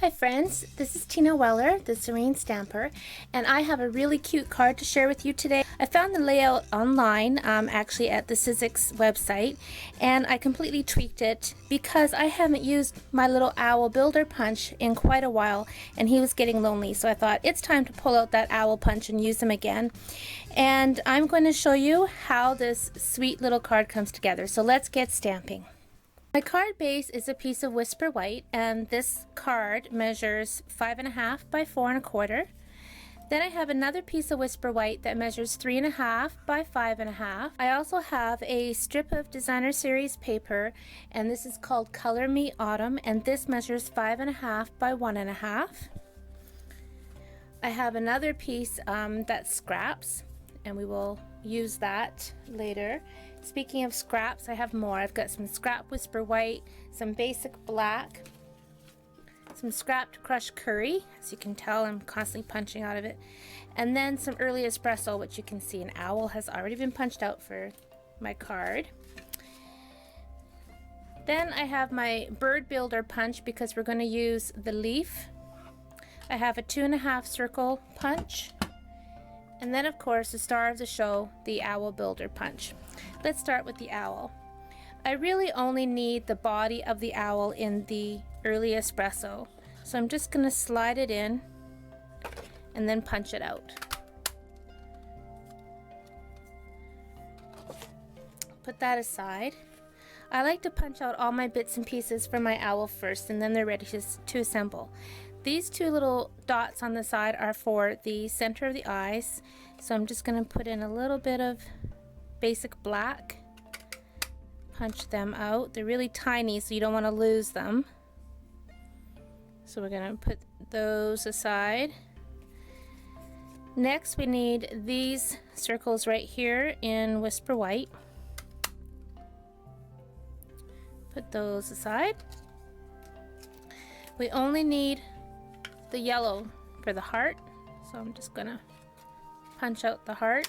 Hi friends, this is Tina Weller, the Serene Stamper, and I have a really cute card to share with you today. I found the layout online, actually at the Sizzix website, and I completely tweaked it because I haven't used my little owl builder punch in quite a while, and he was getting lonely, so I thought it's time to pull out that owl punch and use him again. And I'm going to show you how this sweet little card comes together, so let's get stamping. My card base is a piece of Whisper White, and this card measures 5.5 by 4.25. Then I have another piece of Whisper White that measures 3.5 by 5.5. I also have a strip of Designer Series paper, and this is called Color Me Autumn, and this measures 5.5 by 1.5. I have another piece that's scraps, and we will use that later. Speaking of scraps, I have more. I've got some scrap Whisper White, some basic black, some scrapped crushed curry, as you can tell I'm constantly punching out of it, and then some early espresso, which you can see an owl has already been punched out for my card. Then I have my bird builder punch because we're going to use the leaf. I have a 2.5 circle punch. And then of course the star of the show, the owl builder punch. Let's start with the owl. I really only need the body of the owl in the early espresso. So I'm just going to slide it in and then punch it out. Put that aside. I like to punch out all my bits and pieces for my owl first, and then they're ready to assemble. These two little dots on the side are for the center of the eyes, so I'm just going to put in a little bit of basic black, punch them out. They're really tiny, so you don't want to lose them. So we're going to put those aside. Next we need these circles right here in Whisper White. Put those aside. We only need the yellow for the heart, so I'm just gonna punch out the heart.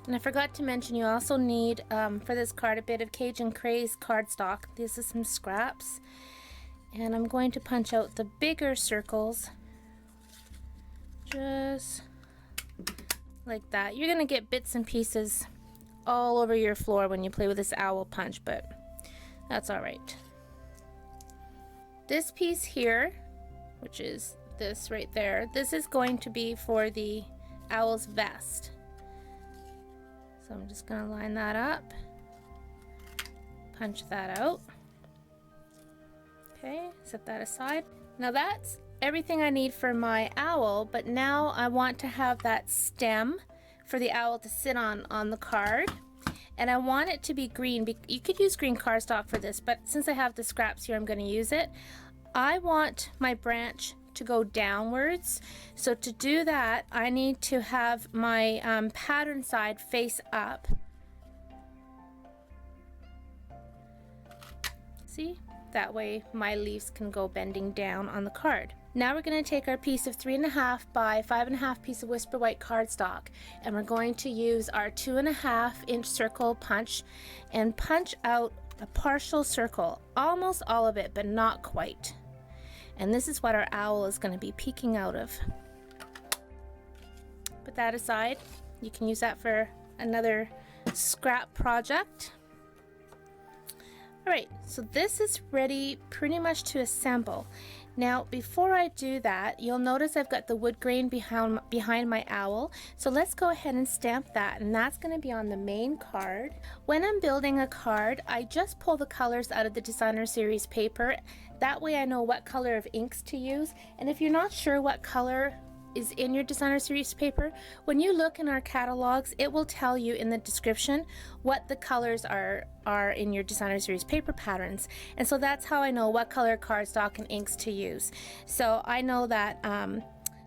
And I forgot to mention, you also need for this card a bit of Cajun Craze cardstock. This is some scraps, and I'm going to punch out the bigger circles just like that. You're gonna get bits and pieces all over your floor when you play with this owl punch, but that's all right. This piece here, which is this right there, this is going to be for the owl's vest. So I'm just going to line that up, punch that out. Okay, set that aside. Now that's everything I need for my owl, but now I want to have that stem for the owl to sit on the card. And I want it to be green. You could use green cardstock for this, but since I have the scraps here, I'm going to use it. I want my branch to go downwards. So to do that, I need to have my pattern side face up. See? That way my leaves can go bending down on the card. Now we're going to take our piece of 3.5 by 5.5 piece of Whisper White cardstock, and we're going to use our 2.5 inch circle punch and punch out a partial circle, almost all of it, but not quite. And this is what our owl is going to be peeking out of. Put that aside. You can use that for another scrap project. Alright, so this is ready pretty much to assemble. Now before I do that, you'll notice I've got the wood grain behind my owl, so let's go ahead and stamp that, and that's going to be on the main card. When I'm building a card, I just pull the colors out of the Designer Series paper. That way I know what color of inks to use, and if you're not sure what color is in your Designer Series paper, when you look in our catalogs, it will tell you in the description what the colors are in your Designer Series paper patterns, and so that's how I know what color cardstock and inks to use. So I know that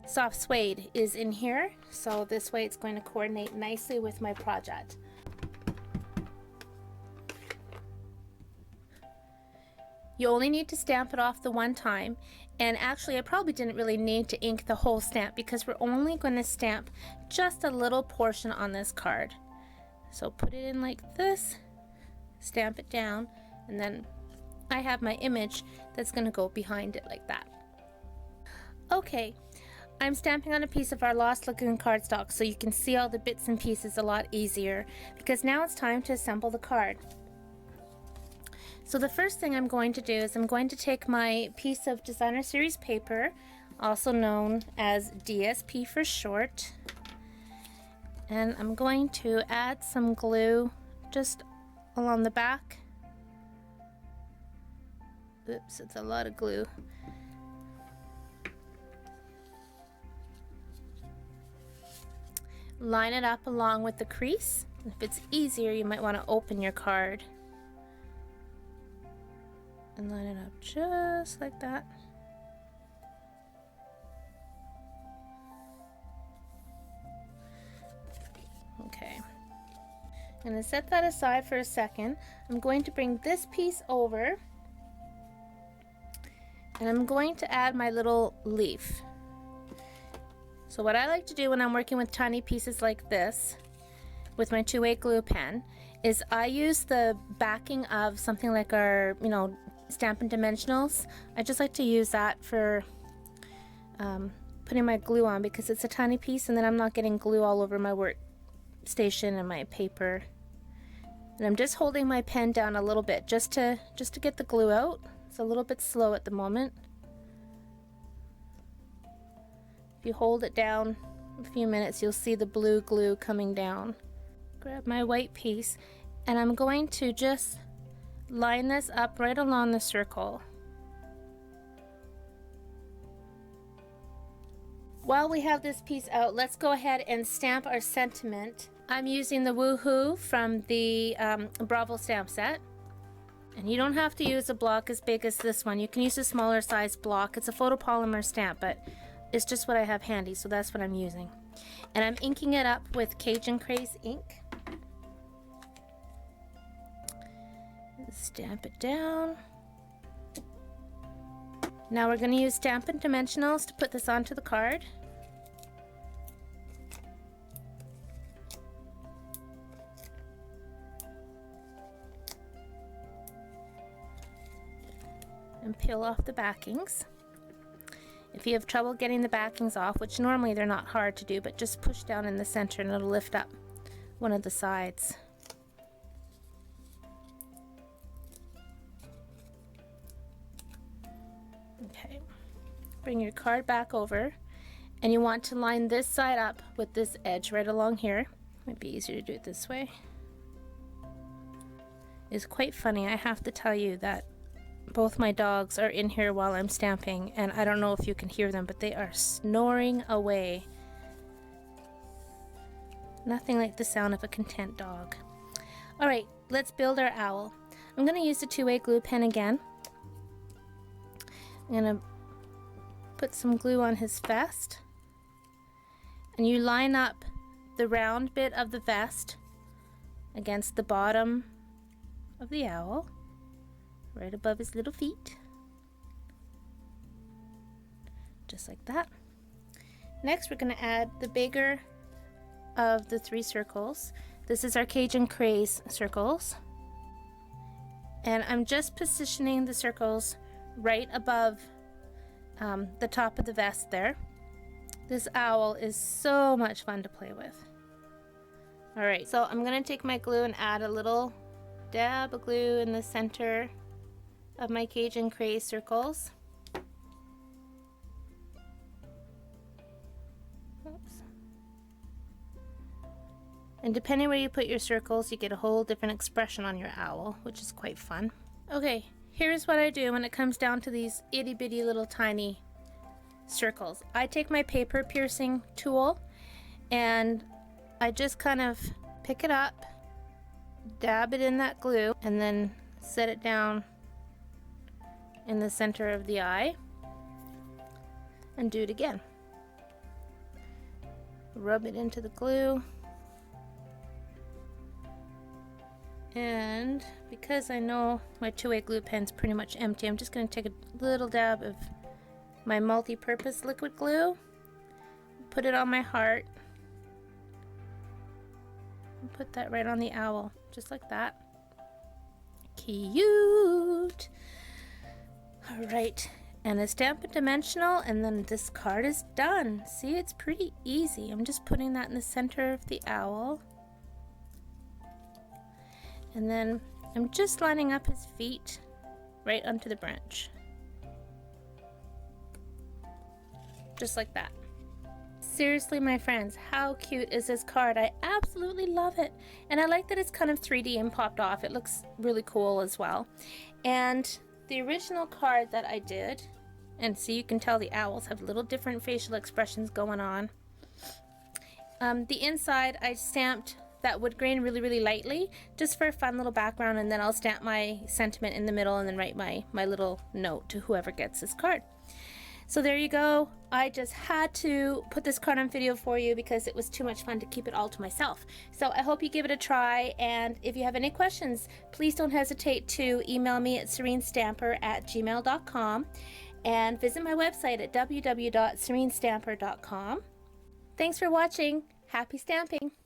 soft suede is in here, so this way it's going to coordinate nicely with my project. You only need to stamp it off the one time, and actually I probably didn't really need to ink the whole stamp because we're only going to stamp just a little portion on this card. So put it in like this, stamp it down, and then I have my image that's going to go behind it like that. Okay, I'm stamping on a piece of our Lost Lagoon cardstock so you can see all the bits and pieces a lot easier, because now it's time to assemble the card. So the first thing I'm going to do is I'm going to take my piece of Designer Series paper, also known as DSP for short, and I'm going to add some glue just along the back. Oops, it's a lot of glue. Line it up along with the crease. If it's easier, you might want to open your card and line it up just like that. Okay, I'm going to set that aside for a second. I'm going to bring this piece over and I'm going to add my little leaf. So what I like to do when I'm working with tiny pieces like this with my 2-way glue pen is I use the backing of something like our, Stampin' Dimensionals. I just like to use that for putting my glue on, because it's a tiny piece and then I'm not getting glue all over my workstation and my paper. And I'm just holding my pen down a little bit just to get the glue out. It's a little bit slow at the moment. If you hold it down a few minutes, you'll see the blue glue coming down. Grab my white piece and I'm going to just line this up right along the circle. While we have this piece out, let's go ahead and stamp our sentiment. I'm using the Woohoo from the Bravo stamp set. And you don't have to use a block as big as this one. You can use a smaller size block. It's a photopolymer stamp, but it's just what I have handy, so that's what I'm using. And I'm inking it up with Cajun Craze ink. Stamp it down. Now we're going to use Stampin' Dimensionals to put this onto the card. And peel off the backings. If you have trouble getting the backings off, which normally they're not hard to do, but just push down in the center and it'll lift up one of the sides. Okay, bring your card back over and you want to line this side up with this edge right along here. Might be easier to do it this way. It's quite funny, I have to tell you that both my dogs are in here while I'm stamping, and I don't know if you can hear them, but they are snoring away. Nothing like the sound of a content dog. Alright, let's build our owl. I'm going to use the 2-way glue pen again. I'm going to put some glue on his vest. And you line up the round bit of the vest against the bottom of the owl, right above his little feet. Just like that. Next we're going to add the bigger of the 3 circles. This is our Cajun Craze circles. And I'm just positioning the circles right above the top of the vest there. This owl is so much fun to play with. Alright, so I'm going to take my glue and add a little dab of glue in the center of my Cajun Craze circles. Oops. And depending where you put your circles, you get a whole different expression on your owl, which is quite fun. Okay, here's what I do when it comes down to these itty bitty little tiny circles. I take my paper piercing tool and I just kind of pick it up, dab it in that glue, and then set it down in the center of the eye and do it again. Rub it into the glue, and because I know my 2-way glue pen's pretty much empty, I'm just going to take a little dab of my multi-purpose liquid glue, put it on my heart, and put that right on the owl, just like that. Cute! cute. All right, and a stamp it dimensional, and then this card is done. See, it's pretty easy. I'm just putting that in the center of the owl. And then I'm just lining up his feet right onto the branch. Just like that. Seriously, my friends, how cute is this card? I absolutely love it. And I like that it's kind of 3D and popped off. It looks really cool as well. And the original card that I did, and so you can tell the owls have little different facial expressions going on. The inside I stamped that wood grain really lightly, just for a fun little background, and then I'll stamp my sentiment in the middle and then write my little note to whoever gets this card. So there you go. I just had to put this card on video for you because it was too much fun to keep it all to myself. So I hope you give it a try, and if you have any questions, please don't hesitate to email me at serenestamper@gmail.com and visit my website at www.serenestamper.com. Thanks for watching. Happy stamping!